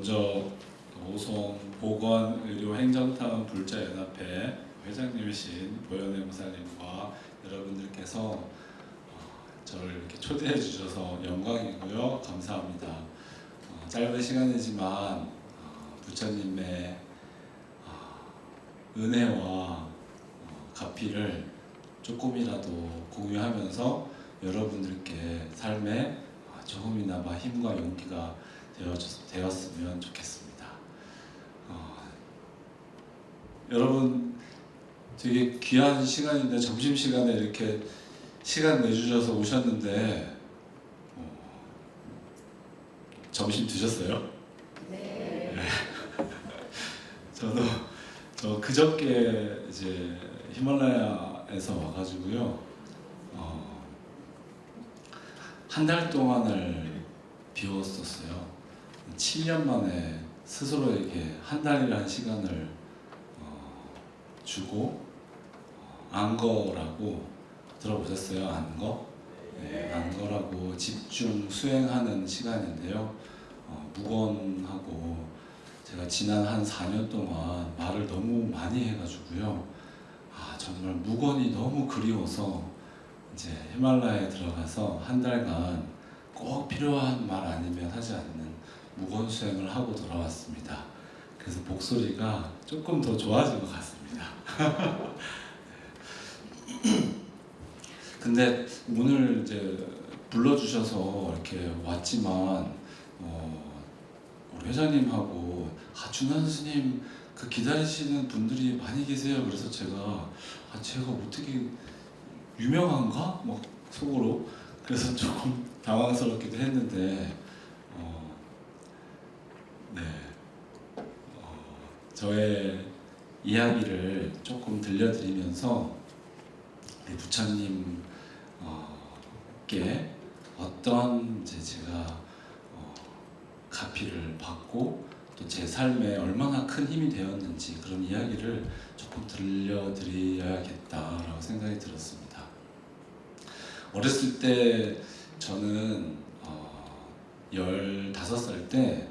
먼저 오송 보건의료행정타운 불자연합회 회장님이신 보현의 목사님과 여러분들께서 저를 이렇게 초대해 주셔서 영광이고요. 감사합니다. 짧은 시간이지만 부처님의 은혜와 가피를 조금이라도 공유하면서 여러분들께 삶에 조금이나마 힘과 용기가 되었으면 좋겠습니다. 여러분 되게 귀한 시간인데 점심시간에 이렇게 시간 내주셔서 오셨는데 점심 드셨어요? 네. 저 그저께 이제 히말라야에서 와가지고요. 한 달 동안을 비웠었어요. 7년 만에 스스로에게 한 달이라는 시간을 주고 안거라고 들어보셨어요? 안거? 네, 안거라고 집중 수행하는 시간인데요. 무건하고 제가 지난 한 4년 동안 말을 너무 많이 해가지고요. 정말 무건이 너무 그리워서 이제 히말라야에 들어가서 한 달간 꼭 필요한 말 아니면 하지 않는 무건 수행을 하고 돌아왔습니다. 그래서 목소리가 조금 더 좋아진 것 같습니다. 근데 오늘 이제 불러주셔서 이렇게 왔지만 우리 회장님하고 준환 스님 그 기다리시는 분들이 많이 계세요. 그래서 제가 어떻게 유명한가? 막 속으로 그래서 조금 당황스럽기도 했는데 저의 이야기를 조금 들려드리면서 우리 부처님께 어떤 이제 제가 가피를 받고 또 제 삶에 얼마나 큰 힘이 되었는지 그런 이야기를 조금 들려드려야겠다라고 생각이 들었습니다. 어렸을 때 저는 15살 때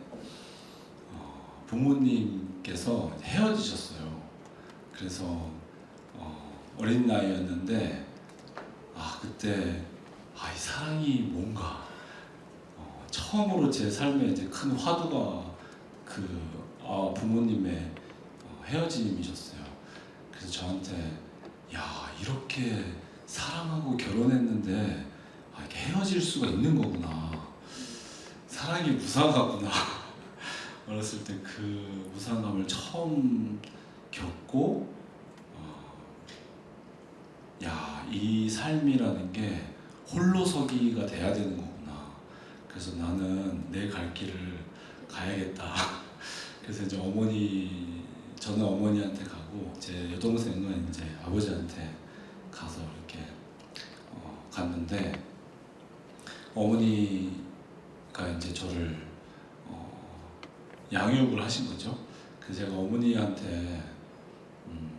부모님께서 헤어지셨어요. 그래서 어린 나이였는데 그때 이 사랑이 뭔가 처음으로 제 삶에 이제 큰 화두가 부모님의 헤어짐이셨어요. 그래서 저한테 이렇게 사랑하고 결혼했는데 이렇게 헤어질 수가 있는 거구나. 사랑이 무상하구나. 어렸을 때 그 무상감을 처음 겪고 이 삶이라는 게 홀로서기가 돼야 되는 거구나. 그래서 나는 내 갈 길을 가야겠다. 그래서 이제 저는 어머니한테 가고 제 여동생은 이제 아버지한테 가서 이렇게 갔는데 어머니가 이제 저를 양육을 하신 거죠. 그래서 제가 어머니한테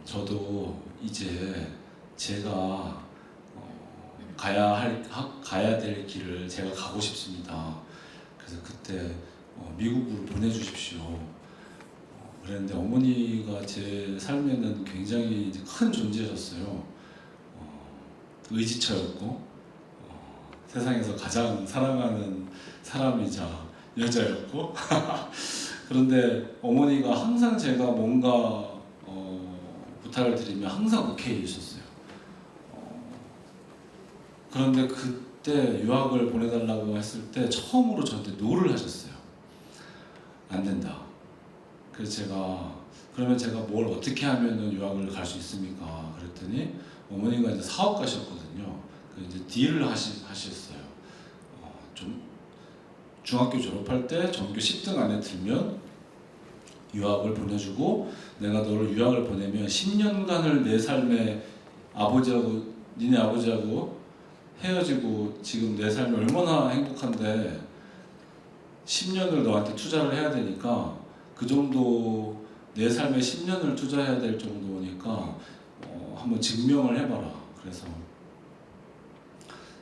저도 이제 제가 가야 될 길을 제가 가고 싶습니다. 그래서 그때 미국으로 보내주십시오. 그랬는데 어머니가 제 삶에는 굉장히 이제 큰 존재셨어요. 의지처였고 세상에서 가장 사랑하는 사람이자 여자였고 그런데 어머니가 항상 제가 뭔가 부탁을 드리면 항상 오케이 해주셨어요. 그런데 그때 유학을 보내달라고 했을 때 처음으로 저한테 노를 하셨어요. 안 된다. 그래서 그러면 제가 뭘 어떻게 하면은 유학을 갈 수 있습니까? 그랬더니 어머니가 이제 사업가셨거든요. 이제 딜을 하셨어요. 좀 중학교 졸업할 때 전교 10등 안에 들면 유학을 보내주고 내가 너를 유학을 보내면 10년간을 내 삶에 니네 아버지하고 헤어지고 지금 내 삶이 얼마나 행복한데 10년을 너한테 투자를 해야 되니까 그 정도 내 삶에 10년을 투자해야 될 정도니까 한번 증명을 해봐라. 그래서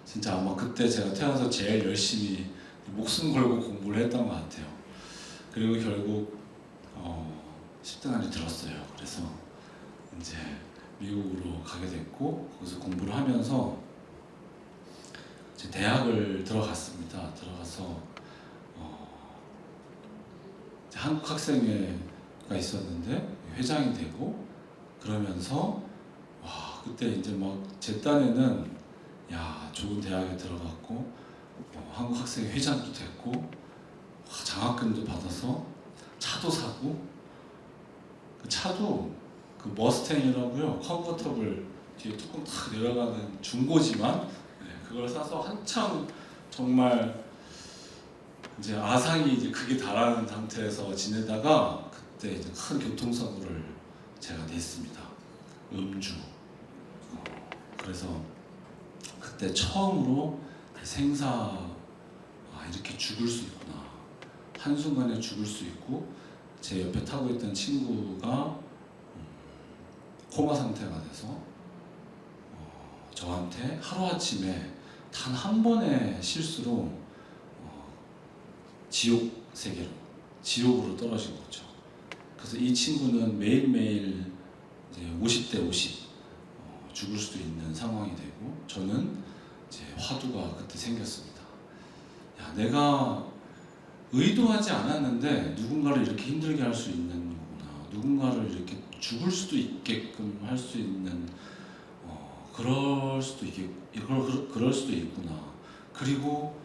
진짜 아마 그때 제가 태어나서 제일 열심히 목숨 걸고 공부를 했던 것 같아요. 그리고 결국 10등 안에 들었어요. 그래서 이제 미국으로 가게 됐고 거기서 공부를 하면서 이제 대학을 들어갔습니다. 들어가서 이제 한국 학생회가 있었는데 회장이 되고 그러면서 와 그때 이제 막 제 딴에는 야 좋은 대학에 들어갔고 한국 학생회 회장도 됐고 장학금도 받아서 차도 사고 그 차도 그 머스탱이라고요 컨버터블 뒤에 뚜껑 탁 내려가는 중고지만 그걸 사서 한참 정말 이제 아상이 이제 극에 달하는 상태에서 지내다가 그때 이제 큰 교통사고를 제가 냈습니다. 음주. 그래서 그때 처음으로 생사 이렇게 죽을 수 있구나. 한순간에 죽을 수 있고 제 옆에 타고 있던 친구가 코마 상태가 돼서 저한테 하루아침에 단 한 번의 실수로 지옥 세계로 지옥으로 떨어진 거죠. 그래서 이 친구는 매일매일 이제 50대 50 죽을 수도 있는 상황이 되고 저는 이제 화두가 그때 생겼습니다. 야, 내가 의도하지 않았는데 누군가를 이렇게 힘들게 할 수 있는 거구나. 누군가를 이렇게 죽을 수도 있게끔 할 수 있는 그럴 수도 있구나. 그리고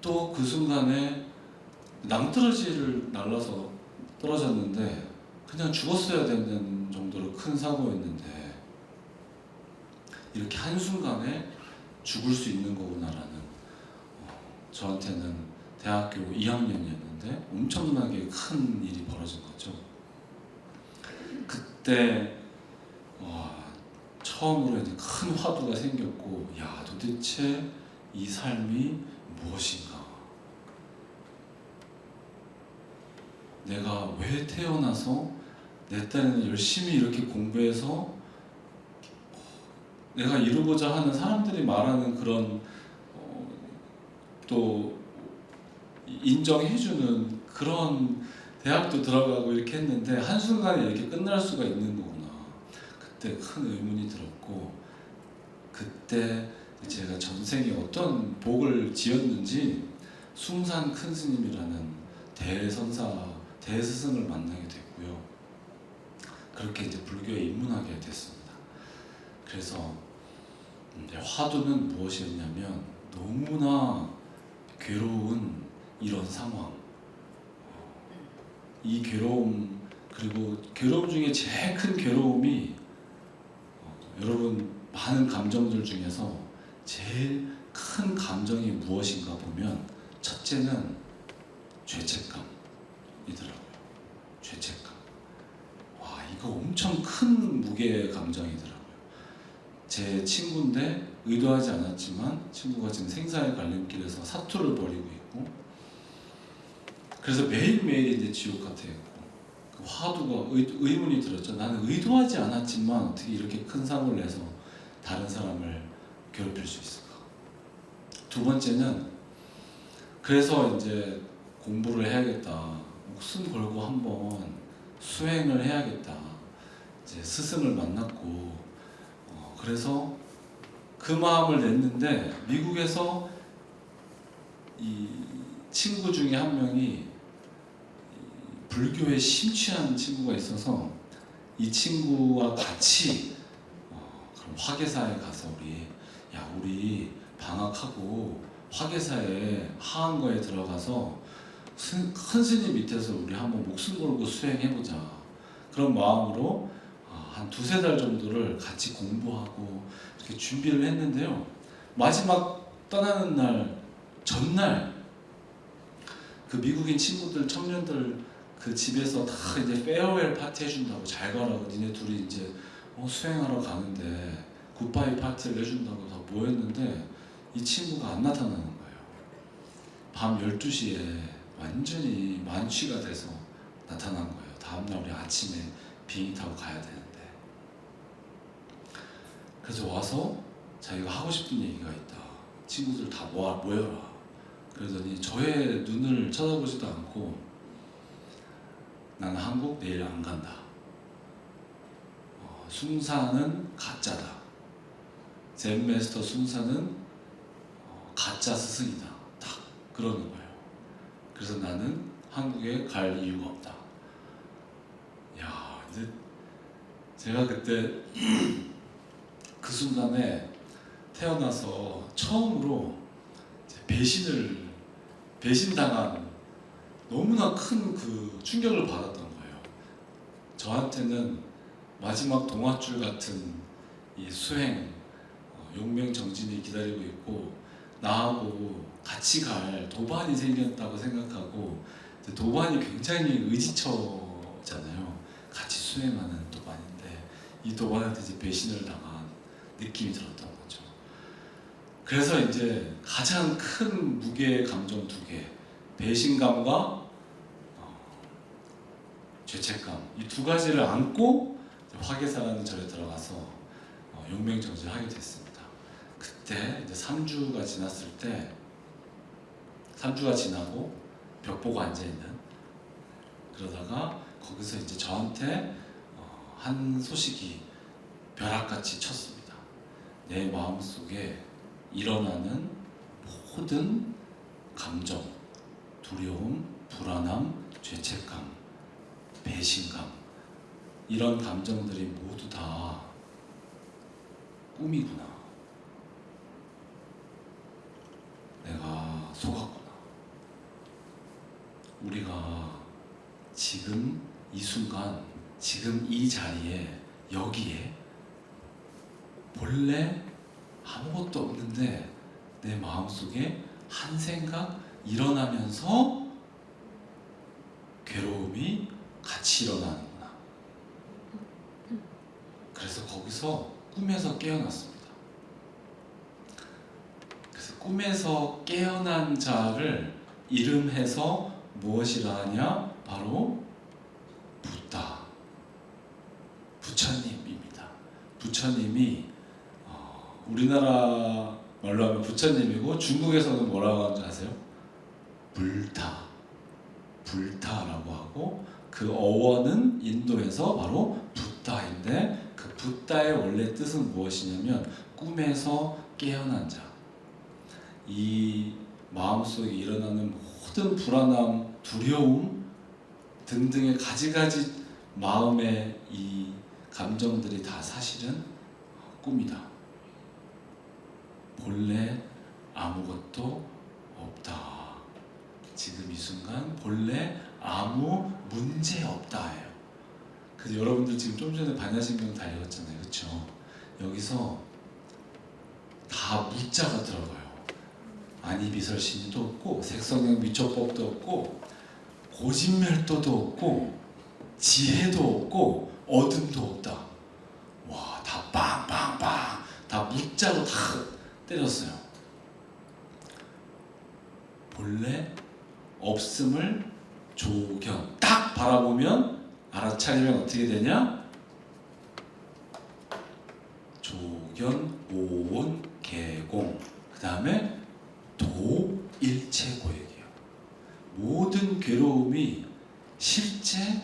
또 그 순간에 낭떠러지를 날라서 떨어졌는데 그냥 죽었어야 되는 정도로 큰 사고였는데 이렇게 한순간에 죽을 수 있는 거구나라는 저한테는 대학교 2학년이었는데 엄청나게 큰 일이 벌어진 거죠. 그때 처음으로 이제 큰 화두가 생겼고 야 도대체 이 삶이 무엇인가? 내가 왜 태어나서 내 딴에는 열심히 이렇게 공부해서 내가 이루고자 하는 사람들이 말하는 그런 또 인정해주는 그런 대학도 들어가고 이렇게 했는데 한순간에 이렇게 끝날 수가 있는 거구나. 그때 큰 의문이 들었고 그때 제가 전생에 어떤 복을 지었는지 숭산 큰 스님이라는 대스승을 만나게 됐고요. 그렇게 이제 불교에 입문하게 됐습니다. 그래서 화두는 무엇이었냐면 너무나 괴로운 이런 상황, 이 괴로움 그리고 괴로움 중에 제일 큰 괴로움이 여러분 많은 감정들 중에서 제일 큰 감정이 무엇인가 보면 첫째는 죄책감이더라고요. 죄책감. 와 이거 엄청 큰 무게의 감정이더라고요. 제 친구인데 의도하지 않았지만 친구가 지금 생사의 갈림길에서 사투를 벌이고 있고 그래서 매일매일 이제 지옥 같아요. 그 화두가 의문이 들었죠. 나는 의도하지 않았지만 어떻게 이렇게 큰 사고를 내서 다른 사람을 괴롭힐 수 있을까? 두 번째는 그래서 이제 공부를 해야겠다. 목숨 걸고 한번 수행을 해야겠다. 이제 스승을 만났고 그래서 그 마음을 냈는데 미국에서 이 친구 중에 한 명이 불교에 심취한 친구가 있어서 이 친구와 같이 그럼 화계사에 가서 우리 방학하고 화계사에 하한거에 들어가서 큰 스님 밑에서 우리 한번 목숨 걸고 수행해보자. 그런 마음으로 한 두세 달 정도를 같이 공부하고 이렇게 준비를 했는데요. 마지막 떠나는 날 전날 그 미국인 친구들 청년들 그 집에서 다 이제 페어웰 파티 해준다고 잘 가라고 니네 둘이 이제 수행하러 가는데 굿바이 파티를 해준다고 다 모였는데 이 친구가 안 나타나는 거예요. 밤 12시에 완전히 만취가 돼서 나타난 거예요. 다음날 우리 아침에 비행기 타고 가야 되는데 그래서 와서 자기가 하고 싶은 얘기가 있다. 친구들 다 모여라. 그러더니 저의 눈을 쳐다보지도 않고 나는 한국 내일 안 간다. 숭사는 가짜다. 젠 마스터 숭사는 가짜 스승이다. 딱 그러는 거예요. 그래서 나는 한국에 갈 이유가 없다. 야, 이제 제가 그때 그 순간에 태어나서 처음으로 배신당한 너무나 큰 그 충격을 받았던 거예요. 저한테는 마지막 동화줄 같은 이 수행, 용맹정진이 기다리고 있고 나하고 같이 갈 도반이 생겼다고 생각하고, 도반이 굉장히 의지처잖아요. 같이 수행하는 도반인데 이 도반한테 이제 배신을 당한 느낌이 들었던 거죠. 그래서 이제 가장 큰 무게의 감정 두 개, 배신감과 죄책감, 이 두 가지를 안고 화계사라는 절에 들어가서 용맹정진을 하게 됐습니다. 그때 이제 3주가 지났을 때, 3주가 지나고 벽 보고 앉아있는, 그러다가 거기서 이제 저한테 한 소식이 벼락같이 쳤습니다. 내 마음속에 일어나는 모든 감정, 두려움, 불안함, 죄책감, 배신감, 이런 감정들이 모두 다 꿈이구나. 내가 속았구나. 우리가 지금 이 순간, 지금 이 자리에, 여기에 본래 아무것도 없는데 내 마음속에 한 생각 일어나면서 괴로움이 같이 일어나는구나. 그래서 거기서 꿈에서 깨어났습니다. 그래서 꿈에서 깨어난 자를 이름해서 무엇이라 하냐? 바로 부다, 부처님입니다. 부처님이 우리나라 말로 하면 부처님이고, 중국에서는 뭐라고 하는지 아세요? 불타, 불타라고 하고, 그 어원은 인도에서 바로 부다인데, 그 부다의 원래 뜻은 무엇이냐면 꿈에서 깨어난 자. 이 마음속에 일어나는 모든 불안함, 두려움 등등의 가지가지 마음의 이 감정들이 다 사실은 꿈이다. 본래 아무것도 없다. 지금 이 순간 본래 아무 문제 없다예요. 그래서 여러분들 지금 좀 전에 반야신경 다 읽었잖아요, 그렇죠? 여기서 다 무자가 들어가요. 아니비설신이도 없고, 색성형 미처법도 없고, 고진멸도도 없고, 지혜도 없고, 어둠도 없다. 와, 다 빵빵빵, 다 무자로 다 때렸어요. 본래 없음을 조견, 딱 바라보면 알아차리면 어떻게 되냐? 조견, 오온, 개공, 그 다음에 도일체고액이에요. 모든 괴로움이 실제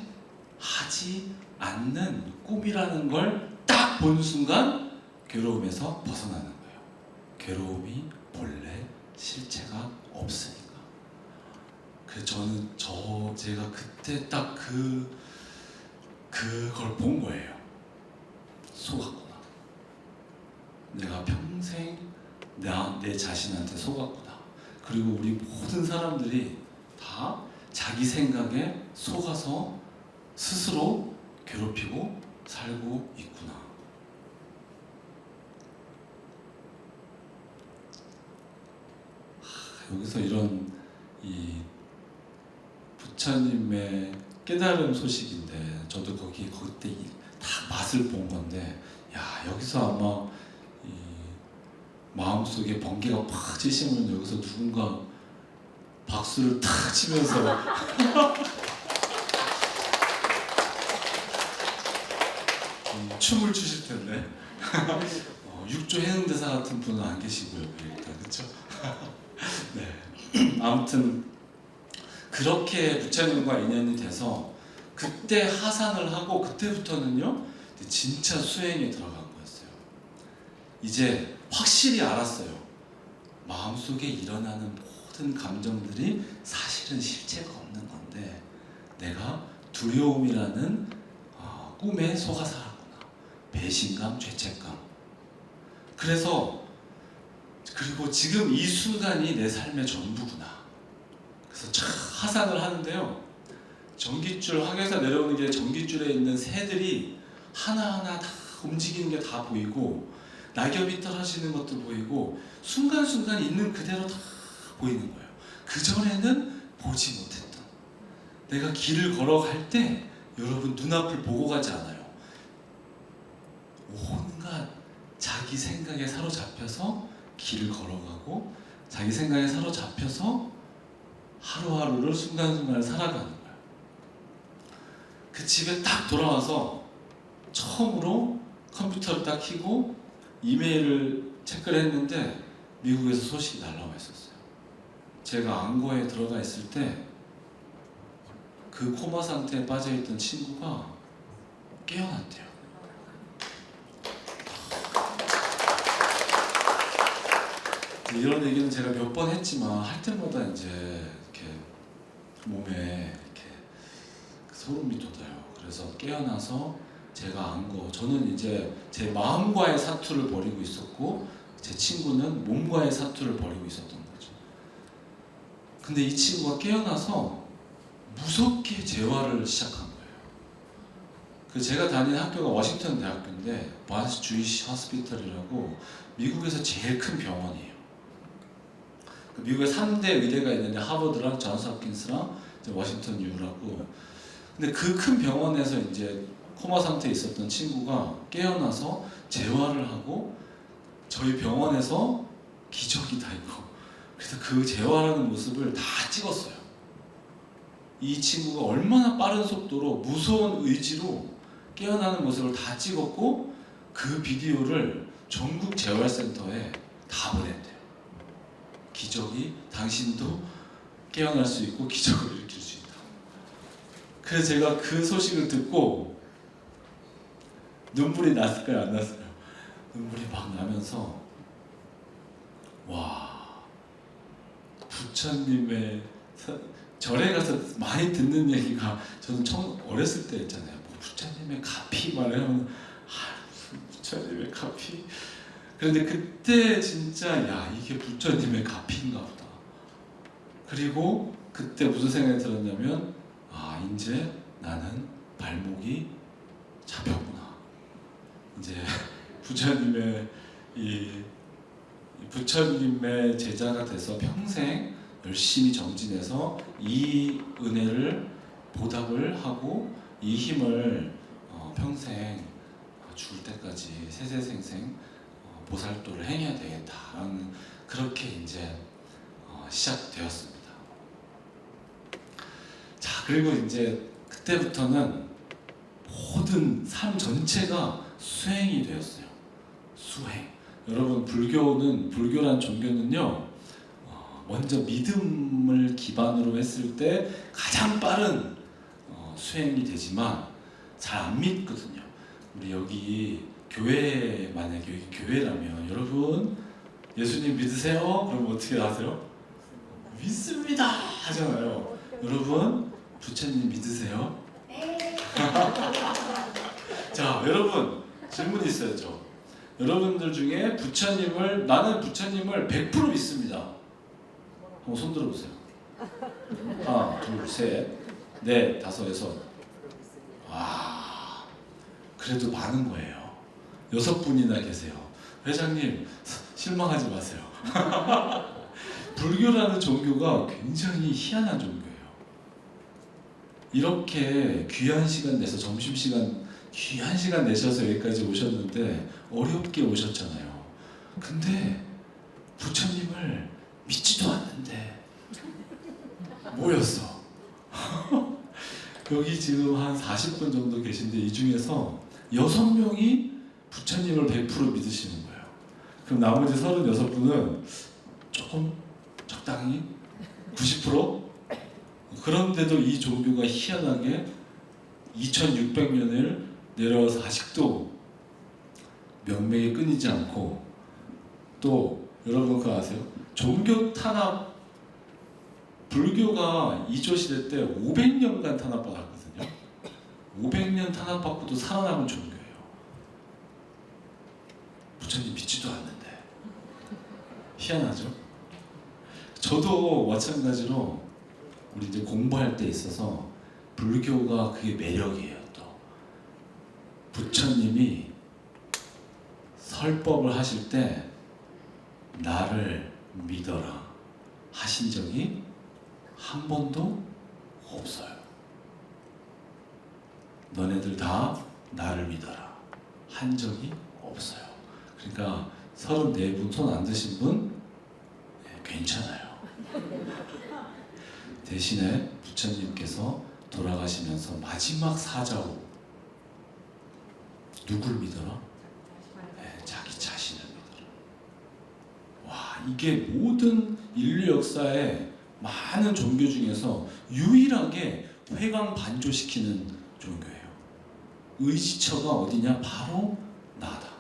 하지 않는 꿈이라는 걸 딱 본 순간 괴로움에서 벗어나는 거예요. 괴로움이 본래 실체가 없으니까. 그래서 저는 제가 그때 딱 그걸 본 거예요. 속았구나. 내가 평생 내 자신한테 속았구나. 그리고 우리 모든 사람들이 다 자기 생각에 속아서 스스로 괴롭히고 살고 있구나. 여기서 이런 이 부처님의 깨달음 소식인데, 저도 그때 다 맛을 본 건데, 야, 여기서 아마 이 마음속에 번개가 팍 치시면 여기서 누군가 박수를 탁 치면서 춤을 추실 텐데 육조 해능대사 같은 분은 안 계시고요, 일단. 그렇죠? 네. 아무튼 그렇게 부처님과 인연이 돼서 그때 하산을 하고 그때부터는요 진짜 수행에 들어간 거였어요. 이제 확실히 알았어요. 마음속에 일어나는 모든 감정들이 사실은 실체가 없는 건데 내가 두려움이라는 꿈에 속아 살았구나. 배신감, 죄책감. 그래서 그리고 지금 이 순간이 내 삶의 전부구나. 그래서 촥 하산을 하는데요. 전깃줄, 항해사 내려오는 게 전깃줄에 있는 새들이 하나하나 다 움직이는 게 다 보이고 낙엽이 떨어지는 것도 보이고 순간순간 있는 그대로 다 보이는 거예요. 그전에는 보지 못했던 내가 길을 걸어갈 때 여러분 눈앞을 보고 가지 않아요. 온갖 자기 생각에 사로잡혀서 길을 걸어가고 자기 생각에 사로잡혀서 하루하루를 순간순간을 살아가는 거예요. 그 집에 딱 돌아와서 처음으로 컴퓨터를 딱 켜고 이메일을 체크를 했는데 미국에서 소식이 날라와 있었어요. 제가 안고에 들어가 있을 때 그 코마 상태에 빠져있던 친구가 깨어났대요. 이런 얘기는 제가 몇 번 했지만 할 때마다 이제 이렇게 몸에 이렇게 소름이 돋아요. 그래서 깨어나서 제가 안고 저는 이제 제 마음과의 사투를 벌이고 있었고 제 친구는 몸과의 사투를 벌이고 있었던 거죠. 근데 이 친구가 깨어나서 무섭게 재활을 시작한 거예요. 그 제가 다니는 학교가 워싱턴 대학교인데 바스 주이시 허스피털이라고 미국에서 제일 큰 병원이에요. 미국에 3대 의대가 있는데 하버드랑 존스 홉킨스랑 워싱턴 유라고. 근데 그 큰 병원에서 이제 코마 상태에 있었던 친구가 깨어나서 재활을 하고 저희 병원에서 기적이다 이거. 그래서 그 재활하는 모습을 다 찍었어요. 이 친구가 얼마나 빠른 속도로 무서운 의지로 깨어나는 모습을 다 찍었고 그 비디오를 전국 재활센터에 다 보냈대요. 기적이 당신도 깨어날 수 있고 기적을 일으킬 수 있다. 그래서 제가 그 소식을 듣고 눈물이 났을까요? 안 났을까요? 눈물이 막 나면서 와, 부처님의 절에 가서 많이 듣는 얘기가 저는 처음 어렸을 때 있잖아요. 뭐 부처님의 가피 말하면 부처님의 가피. 그런데 그때 진짜 야 이게 부처님의 가피인가 보다. 그리고 그때 무슨 생각이 들었냐면 이제 나는 발목이 잡혔구나. 이제 부처님의 부처님의 제자가 돼서 평생 열심히 정진해서 이 은혜를 보답을 하고 이 힘을 평생 죽을 때까지 세세생생 보살도를 행해야 되겠다라는 그렇게 이제 시작되었습니다. 자, 그리고 이제 그때부터는 모든 삶 전체가 수행이 되었어요. 수행. 여러분 불교란 종교는요. 먼저 믿음을 기반으로 했을 때 가장 빠른 수행이 되지만 잘 안 믿거든요. 우리 여기 교회 만약에 여기 교회라면 여러분 예수님 믿으세요? 그럼 어떻게 하세요? 믿습니다 하잖아요. 여러분 부처님 믿으세요? 네. 자, 여러분 질문이 있어야죠. 여러분들 중에 나는 부처님을 100% 믿습니다. 한번 손 들어보세요. 하나, 둘, 셋, 넷, 다섯, 여섯. 와, 그래도 많은 거예요. 6분이나 계세요. 회장님 실망하지 마세요. 불교라는 종교가 굉장히 희한한 종교예요. 이렇게 귀한 시간 내서 점심시간 귀한 시간 내셔서 여기까지 오셨는데 어렵게 오셨잖아요. 근데 부처님을 믿지도 않는데 모였어. 여기 지금 한 40분 정도 계신데 이 중에서 6명이 부처님을 100% 믿으시는 거예요. 그럼 나머지 36분은 조금 적당히 90%? 그런데도 이 종교가 희한하게 2600년을 내려와서 아직도 명맥이 끊이지 않고, 또 여러분 그거 아세요? 종교 탄압, 불교가 이조 시대 때 500년간 탄압받았거든요. 500년 탄압받고도 살아남은 종교예요. 부처님 믿지도 않는데. 희한하죠? 저도 마찬가지로 우리 이제 공부할 때 있어서 불교가 그게 매력이에요. 또 부처님이 설법을 하실 때 나를 믿어라 하신 적이 한 번도 없어요. 너네들 다 나를 믿어라 한 적이 없어요. 그러니까 34분 손 안 드신 분 괜찮아요. 대신에 부처님께서 돌아가시면서 마지막 사자로 누굴 믿어라? 자기 자신을 믿어라. 와, 이게 모든 인류 역사에 많은 종교 중에서 유일하게 회광반조시키는 종교예요. 의지처가 어디냐? 바로 나다.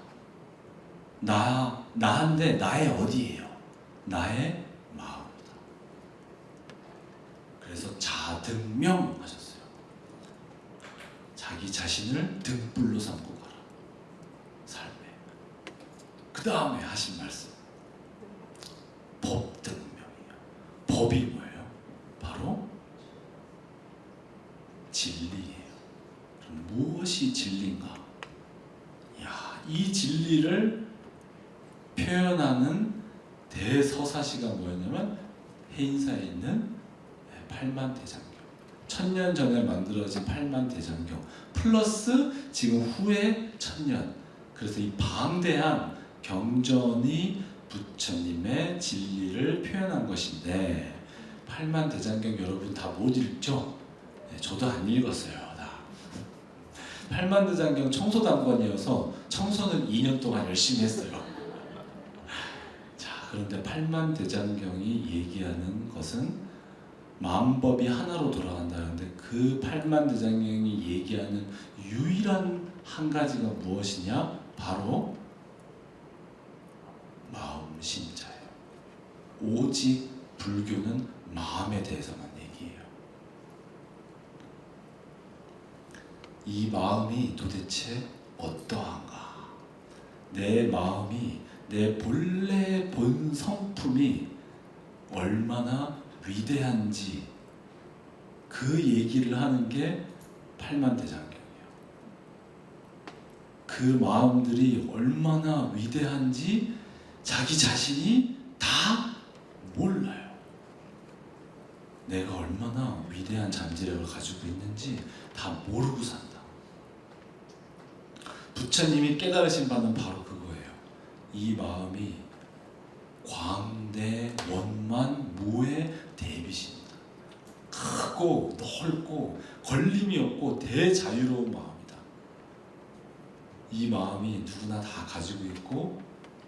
나인데 나의 어디예요? 나의 마음이다. 그래서 자등명 하셨어요. 자기 자신을 등불로 삼고 가라. 삶에. 그 다음에 하신 말씀. 법등명이에요. 법이 뭐예요? 바로 진리예요. 그럼 무엇이 진리인가? 야, 이 진리를 표현하는 대서사시가 뭐였냐면 해인사에 있는 팔만대장경. 1000년 전에 만들어진 팔만대장경 플러스 지금 후에 1000년. 그래서 이 방대한 경전이 부처님의 진리를 표현한 것인데, 팔만대장경 여러분 다 못 읽죠? 네, 저도 안 읽었어요. 다. 팔만대장경 청소당번이어서 청소는 2년 동안 열심히 했어요. 자, 그런데 팔만대장경이 얘기하는 것은 만법이 하나로 돌아간다는데, 그 팔만대장경이 얘기하는 유일한 한 가지가 무엇이냐? 바로 마음심자예요. 오직 불교는 마음에 대해서만 얘기해요. 이 마음이 도대체 어떠한가? 내 마음이, 내 본래 본 성품이 얼마나 위대한지 그 얘기를 하는 게 팔만대장경이에요. 그 마음들이 얼마나 위대한지 자기 자신이 다 몰라요. 내가 얼마나 위대한 잠재력을 가지고 있는지 다 모르고 산다. 부처님이 깨달으신 바는 바로 그거예요. 이 마음이 광대 원만 무의 대비입니다. 크고 넓고 걸림이 없고 대자유로운 마음이다. 이 마음이 누구나 다 가지고 있고,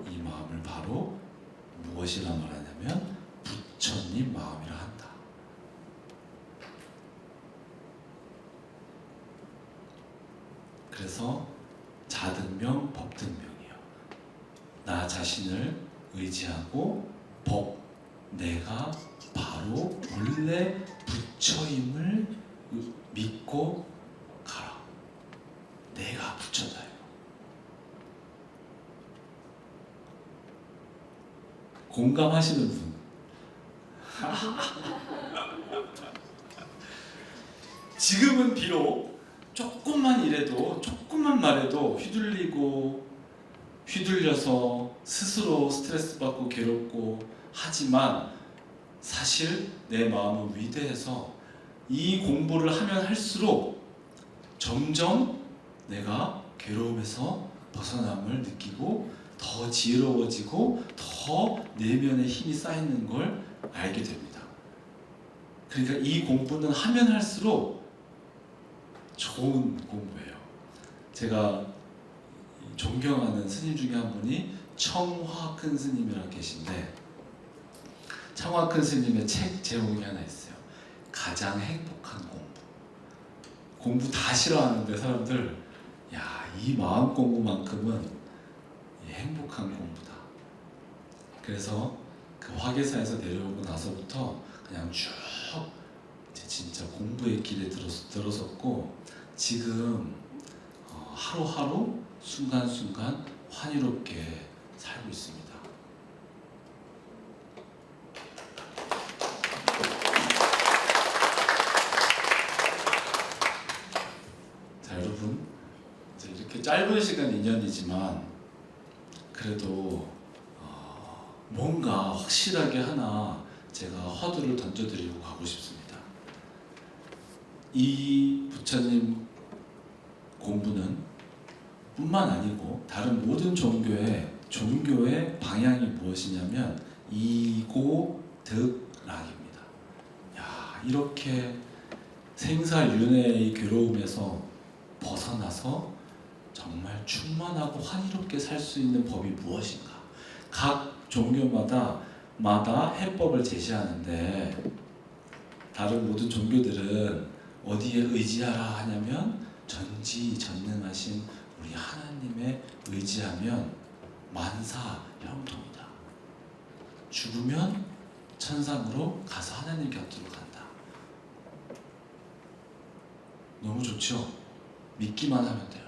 이 마음을 바로 무엇이라 말하냐면 부처님 마음이라 한다. 그래서 자등명, 법등명이요. 나 자신을 의지하고 법, 내가 바로 본래 부처임을 믿고 가라. 내가 부처다. 공감하시는 분? 지금은 비록 조금만 일해도, 조금만 말해도 휘둘려서 스스로 스트레스 받고 괴롭고 하지만, 사실 내 마음은 위대해서 이 공부를 하면 할수록 점점 내가 괴로움에서 벗어남을 느끼고 더 지혜로워지고 더 내면의 힘이 쌓이는 걸 알게 됩니다. 그러니까 이 공부는 하면 할수록 좋은 공부예요. 제가 존경하는 스님 중에 한 분이 청화큰 스님이라고 계신데, 청화큰 스님의 책 제목이 하나 있어요. 가장 행복한 공부. 공부 다 싫어하는데 사람들, 야, 이 마음 공부만큼은 행복한 공부다. 그래서 그 화계사에서 내려오고 나서부터 그냥 쭉 이제 진짜 공부의 길에 들어섰고, 지금 하루하루 순간순간 환희롭게 살고 있습니다. 자, 여러분, 이제 이렇게 짧은 시간 2년이지만 그래도 뭔가 확실하게 하나 제가 화두를 던져드리고 가고 싶습니다. 이 부처님 공부는 뿐만 아니고 다른 모든 종교의 방향이 무엇이냐면 이고득락입니다. 야, 이렇게 생사윤회의 괴로움에서 벗어나서 정말 충만하고 환희롭게 살 수 있는 법이 무엇인가? 각 종교마다 해법을 제시하는데, 다른 모든 종교들은 어디에 의지하라 하냐면 전지전능하신 우리 하나님에 의지하면 만사형통이다. 죽으면 천상으로 가서 하나님 곁으로 간다. 너무 좋죠? 믿기만 하면 돼요.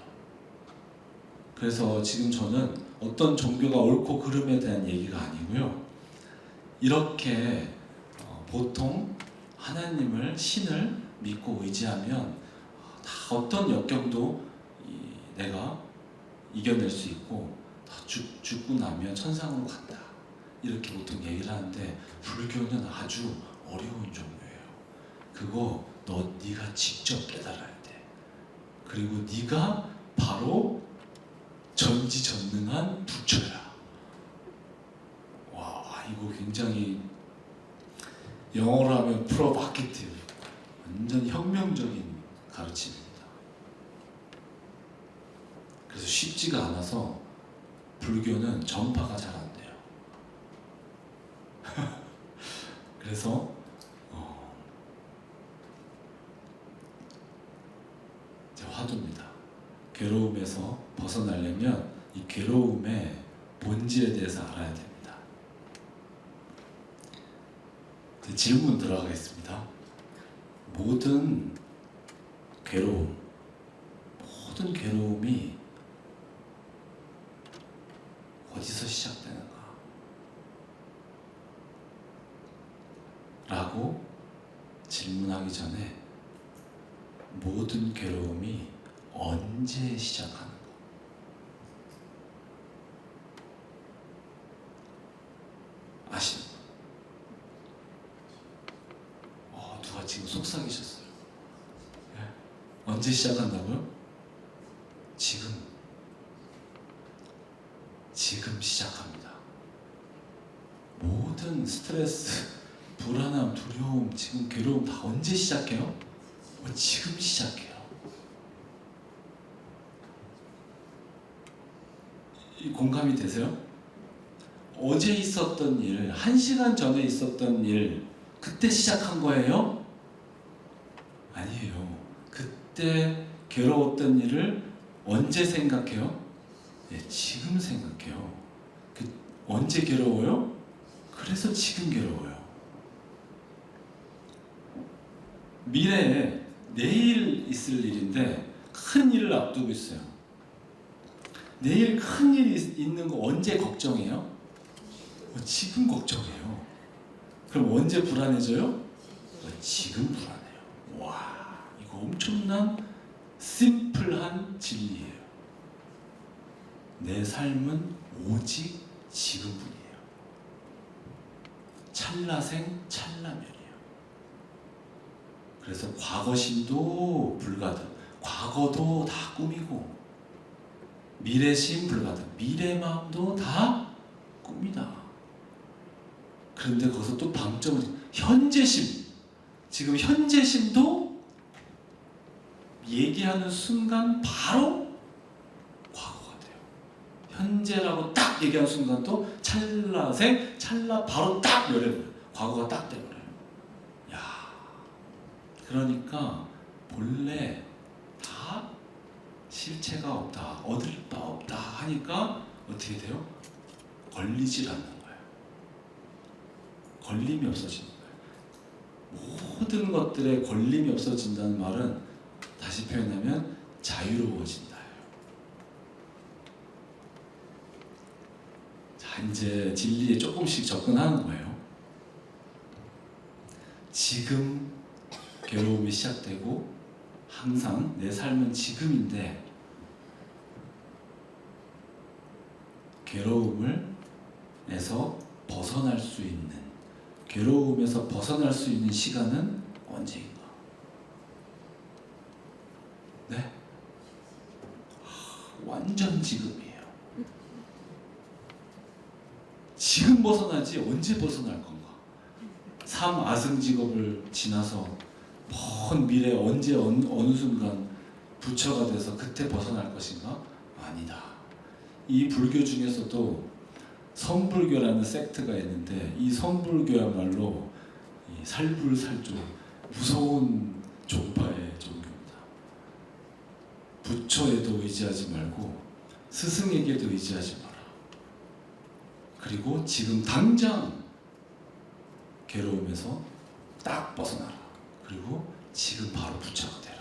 그래서 지금 저는 어떤 종교가 옳고 그름에 대한 얘기가 아니고요, 이렇게 보통 하나님을, 신을 믿고 의지하면 다 어떤 역경도 내가 이겨낼 수 있고, 다 죽고 나면 천상으로 간다, 이렇게 보통 얘기를 하는데, 불교는 아주 어려운 종교예요. 그거 네가 직접 깨달아야 돼. 그리고 네가 바로 전지전능한 부처야. 와, 이거 굉장히 영어로 하면 프로바케티브, 완전 혁명적인 가르침입니다. 그래서 쉽지가 않아서 불교는 전파가 잘 안 돼요. 그래서 제 화두입니다. 괴로움에서 벗어나려면 이 괴로움의 본질에 대해서 알아야 됩니다. 질문 들어가겠습니다. 모든 괴로움이 어디서 시작되는가? 라고 질문하기 전에, 모든 괴로움이 언제 시작하는가? 아시는 분? 누가 지금 속삭이셨어요. 네? 언제 시작한다고요? 지금 시작합니다. 모든 스트레스, 불안함, 두려움, 지금 괴로움 다 언제 시작해요? 지금 시작해요. 공감이 되세요? 어제 있었던 일, 1시간 전에 있었던 일, 그때 시작한 거예요? 아니에요. 그때 괴로웠던 일을 언제 생각해요? 지금 생각해요. 언제 괴로워요? 그래서 지금 괴로워요. 미래에 내일 있을 일인데 큰 일을 앞두고 있어요. 내일 큰 일이 있는 거 언제 걱정해요? 지금 걱정해요. 그럼 언제 불안해져요? 지금 불안해요. 와, 이거 엄청난 심플한 진리예요. 내 삶은 오직 지금뿐이에요. 찰나생 찰나멸이에요. 그래서 과거심도 불가득, 과거도 다 꿈이고, 미래심 불가득, 미래마음도 다 꿈이다. 그런데 거기서 또 방점은 현재심. 지금 현재심도 얘기하는 순간 바로 과거가 돼요. 현재라고 딱 얘기하는 순간 또 찰나생, 찰나 바로 딱 열려요. 과거가 딱 돼버려요. 야, 그러니까 본래 다 실체가 없다, 얻을 바 없다 하니까 어떻게 돼요? 걸리질 않는 거예요. 걸림이 없어지는 거예요. 모든 것들에 걸림이 없어진다는 말은 다시 표현하면 자유로워진다. 자, 이제 진리에 조금씩 접근하는 거예요. 지금 괴로움이 시작되고 항상 내 삶은 지금인데 괴로움에서 벗어날 수 있는, 괴로움에서 벗어날 수 있는 시간은 언제인가? 네? 완전 지금이에요. 지금 벗어나지 언제 벗어날 건가? 삶 아승직업을 지나서 먼 미래 언제 어느 순간 부처가 돼서 그때 벗어날 것인가? 아니다. 이 불교 중에서도 성불교라는 섹트가 있는데 이 성불교야말로 이 살불살조 무서운 종파의 종교입니다. 부처에도 의지하지 말고 스승에게도 의지하지 마라. 그리고 지금 당장 괴로움에서 딱 벗어나라. 그리고 지금 바로 부처가 되라.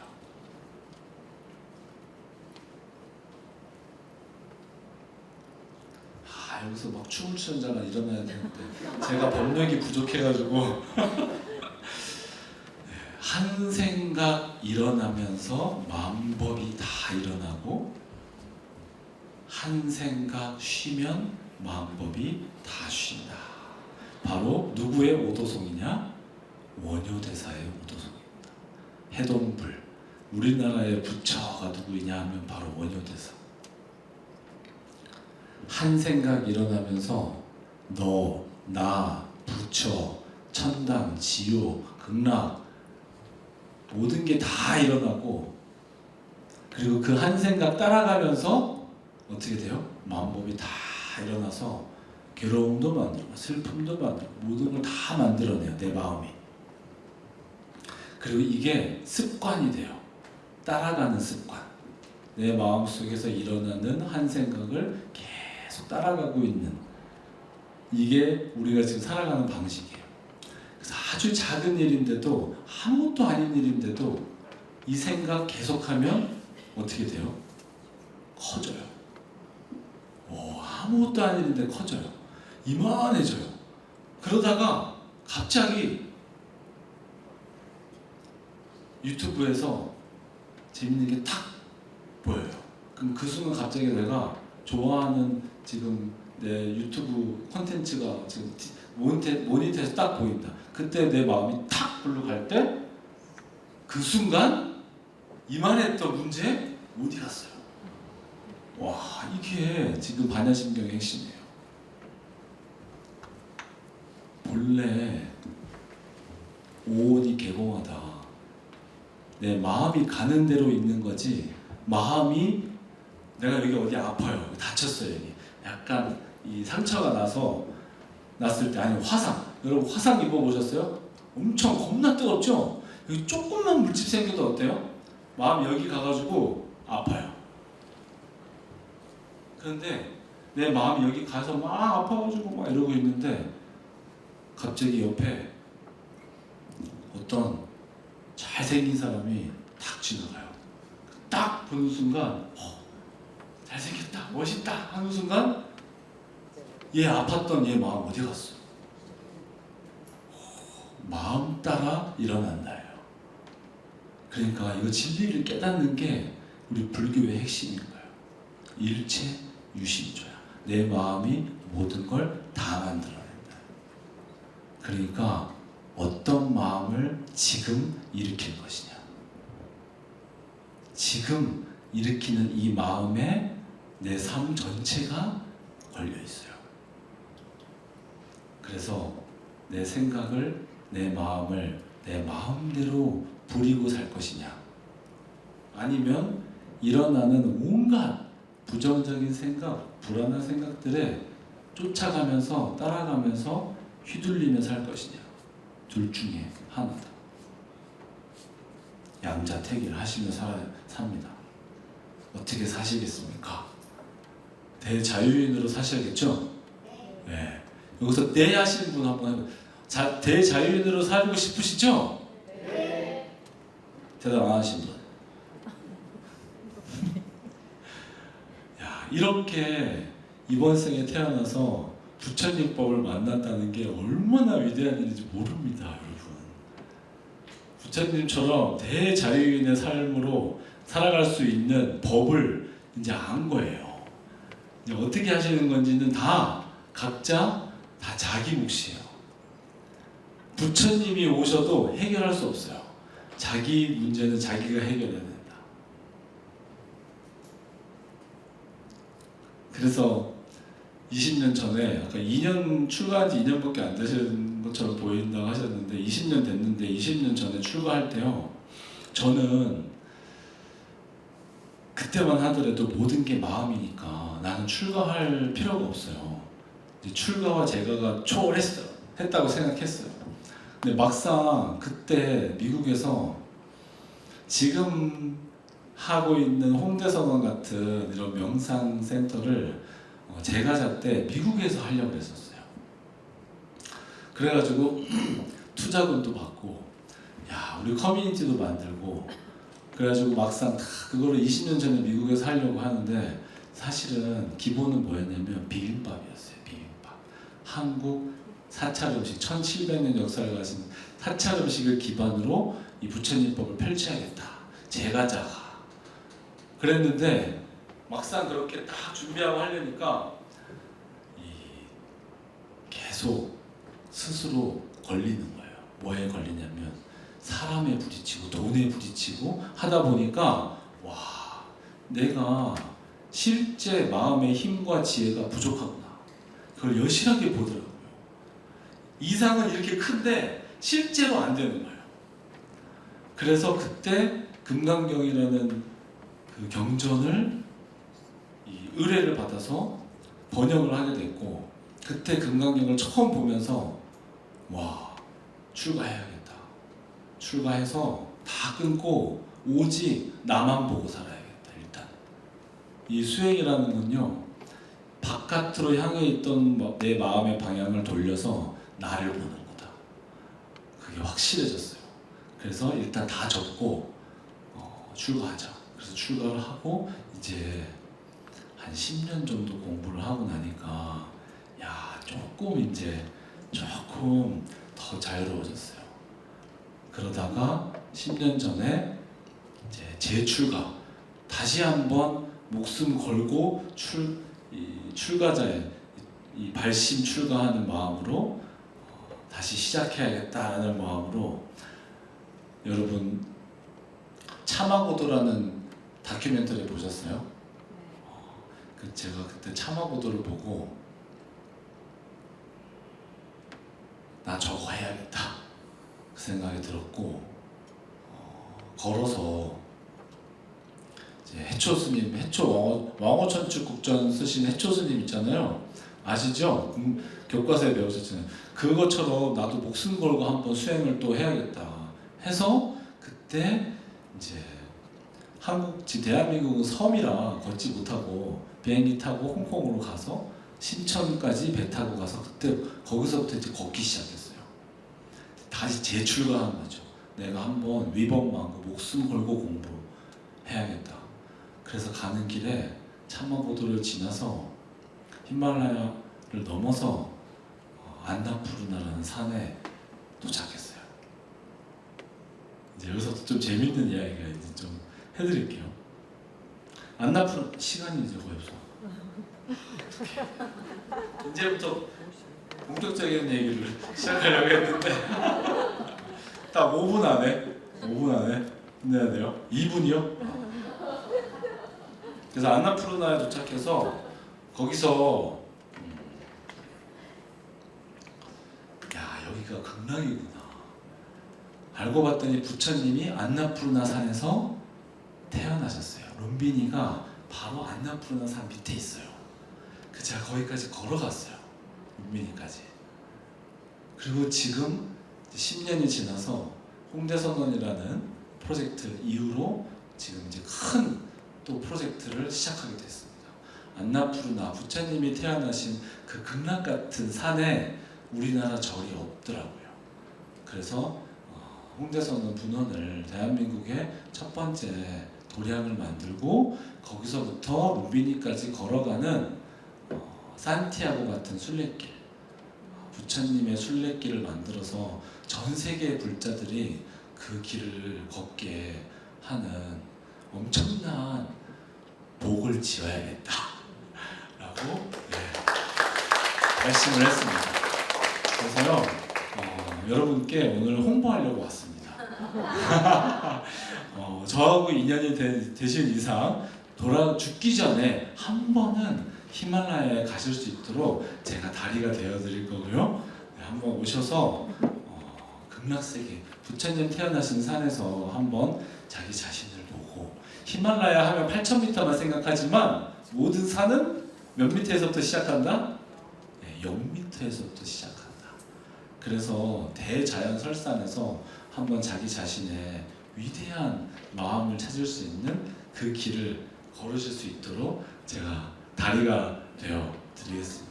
여기서 막 춤을 추는 자가 일어나야 되는데 제가 법력이 부족해가지고 한 생각 일어나면서 만법이 다 일어나고 한 생각 쉬면 만법이 다 쉰다. 바로 누구의 오도송이냐? 원효대사의 오도송입니다. 해동불, 우리나라의 부처가 누구이냐 하면 바로 원효대사. 한 생각 일어나면서 너, 나, 부처, 천당, 지옥, 극락 모든 게 다 일어나고 그리고 그 한 생각 따라가면서 어떻게 돼요? 만법이 다 일어나서 괴로움도 만들고 슬픔도 만들고 모든 걸 다 만들어내요. 내 마음이. 그리고 이게 습관이 돼요. 따라가는 습관. 내 마음속에서 일어나는 한 생각을 계속 따라가고 있는 이게 우리가 지금 살아가는 방식이에요. 그래서 아주 작은 일인데도 아무것도 아닌 일인데도 이 생각 계속하면 어떻게 돼요? 커져요. 아무것도 아닌 일인데 커져요. 이만해져요. 그러다가 갑자기 유튜브에서 재밌는 게 탁 보여요. 그럼 그 순간 갑자기 내가 좋아하는 지금 내 유튜브 콘텐츠가 지금 모니터에서 딱 보인다. 그때 내 마음이 탁 글로 갈 때 그 순간 이만했던 문제 어디 갔어요? 와, 이게 지금 반야심경의 핵심이에요. 본래 오온이 개공하다. 내 마음이 가는 대로 있는 거지. 마음이 내가 여기 어디 아파요. 다쳤어요. 여기. 약간 이 상처가 났을 때 아니면 화상. 여러분 화상 입어보셨어요? 엄청 겁나 뜨겁죠? 여기 조금만 물집 생겨도 어때요? 마음 여기 가가지고 아파요. 그런데 내 마음이 여기 가서 막 아파가지고 막 이러고 있는데 갑자기 옆에 어떤 잘생긴 사람이 탁 지나가요. 딱 보는 순간 잘생겼다, 멋있다 하는 순간 얘 아팠던 얘 마음 어디 갔어? 마음 따라 일어난다예요. 그러니까 이거 진리를 깨닫는 게 우리 불교의 핵심인 거예요. 일체 유심조야. 내 마음이 모든 걸 다 만들어낸다. 그러니까 어떤 마음을 지금 일으킬 것이냐. 지금 일으키는 이 마음에 내 삶 전체가 걸려 있어요. 그래서 내 생각을, 내 마음을 내 마음대로 부리고 살 것이냐, 아니면 일어나는 온갖 부정적인 생각, 불안한 생각들에 쫓아가면서 따라가면서 휘둘리며 살 것이냐. 둘 중에 하나다. 양자택일 하시며 삽니다. 어떻게 사시겠습니까? 대자유인으로 사셔야겠죠? 네. 여기서 네 하시는 분 한번 해보세요. 대자유인으로 살고 싶으시죠? 네. 대답 안 하신 분. 야, 이렇게 이번 생에 태어나서 부처님법을 만났다는 게 얼마나 위대한 일인지 모릅니다, 여러분. 부처님처럼 대자유인의 삶으로 살아갈 수 있는 법을 이제 안 거예요. 이제 어떻게 하시는 건지는 다 각자 다 자기 몫이에요. 부처님이 오셔도 해결할 수 없어요. 자기 문제는 자기가 해결해야 된다. 그래서 20년 전에 아까 2년 출가한 지 2년밖에 안 되신 것처럼 보인다고 하셨는데 20년 됐는데 20년 전에 출가할 때요. 저는 그때만 하더라도 모든 게 마음이니까 나는 출가할 필요가 없어요. 이제 출가와 제가가 초월했다고 생각했어요. 근데 막상 그때 미국에서 지금 하고 있는 홍대서원 같은 이런 명상 센터를 제가 때 미국에서 하려고 했었어요. 그래가지고 투자금도 받고, 야 우리 커뮤니티도 만들고, 그래가지고 막상 다 그거를 20년 전에 미국에서 하려고 하는데 사실은 기본은 뭐였냐면 비빔밥이었어요. 비빔밥. 한국 사찰 음식 1700년 역사를 가진 사찰 음식을 기반으로 이 부처님법을 펼쳐야겠다. 제가자가 그랬는데 막상 그렇게 딱 준비하고 하려니까 계속 스스로 걸리는 거예요. 뭐에 걸리냐면 사람에 부딪히고 돈에 부딪히고 하다 보니까 와, 내가 실제 마음의 힘과 지혜가 부족하구나. 그걸 여실하게 보더라고요. 이상은 이렇게 큰데 실제로 안 되는 거예요. 그래서 그때 금강경이라는 그 경전을 의뢰를 받아서 번역을 하게 됐고, 그때 금강경을 처음 보면서 와, 출가해야겠다. 출가해서 다 끊고 오직 나만 보고 살아야겠다. 일단 이 수행이라는 건요, 바깥으로 향해 있던 내 마음의 방향을 돌려서 나를 보는 거다. 그게 확실해졌어요. 그래서 일단 다 접고 출가하자. 그래서 출가를 하고 이제 한 10년 정도 공부를 하고 나니까 야, 조금 더 자유로워졌어요. 그러다가 10년 전에 이제 재출가, 다시 한번 목숨 걸고 출가자의 이 발심 출가하는 마음으로 다시 시작해야겠다라는 마음으로, 여러분 참화고도라는 다큐멘터리 보셨어요? 제가 그때 참화고도를 보고 나 저거 해야겠다 그 생각이 들었고, 걸어서 이제 해초 스님, 왕어천축국전 쓰신 해초 스님 있잖아요. 아시죠? 교과서에 배우셨잖아요. 그것처럼 나도 목숨 걸고 한번 수행을 또 해야겠다 해서 그때 이제 대한민국은 섬이라 걷지 못하고 비행기 타고 홍콩으로 가서 신천까지 배 타고 가서 그때 거기서부터 이제 걷기 시작했어요. 다시 재출가한 거죠. 내가 한번 위법망고 목숨 걸고 공부해야겠다. 그래서 가는 길에 참화보도를 지나서 히말라야를 넘어서 안나푸르나라는 산에 도착했어요. 이제 여기서 좀 재밌는 이야기가 이제 좀 해드릴게요. 안나푸르 시간이 이제 거의 없어. 이제부터 본격적인 얘기를 시작하려고 했는데 딱 5분 안에 끝내야 돼요. 2분이요? 그래서 안나푸르나에 도착해서 거기서 야, 여기가 극락이구나. 알고 봤더니 부처님이 안나푸르나 산에서 태어나셨어요. 룸비니가 바로 안나푸르나 산 밑에 있어요. 그 제가 거기까지 걸어갔어요. 룸비니까지. 그리고 지금 10년이 지나서 홍대선언이라는 프로젝트 이후로 지금 이제 큰 또 프로젝트를 시작하게 됐습니다. 안나푸르나 부처님이 태어나신 그 극락 같은 산에 우리나라 절이 없더라고요. 그래서 홍대선원 분원을 대한민국의 첫 번째 도량을 만들고 거기서부터 루비니까지 걸어가는 산티아고 같은 순례길, 부처님의 순례길을 만들어서 전 세계의 불자들이 그 길을 걷게 하는 엄청난 복을 지어야겠다 라고 말씀을 했습니다. 그래서요 여러분께 오늘 홍보하려고 왔습니다. 저하고 인연이 되신 이상 죽기 전에 한 번은 히말라야에 가실 수 있도록 제가 다리가 되어드릴 거고요. 한번 오셔서 극락세계 부처님 태어나신 산에서 한번 자기 자신을 보고, 히말라야 하면 8,000m만 생각하지만 모든 산은 몇 미터에서부터 시작한다? 0미터에서부터 시작한다. 그래서 대자연설산에서 한번 자기 자신의 위대한 마음을 찾을 수 있는 그 길을 걸으실 수 있도록 제가 다리가 되어 드리겠습니다.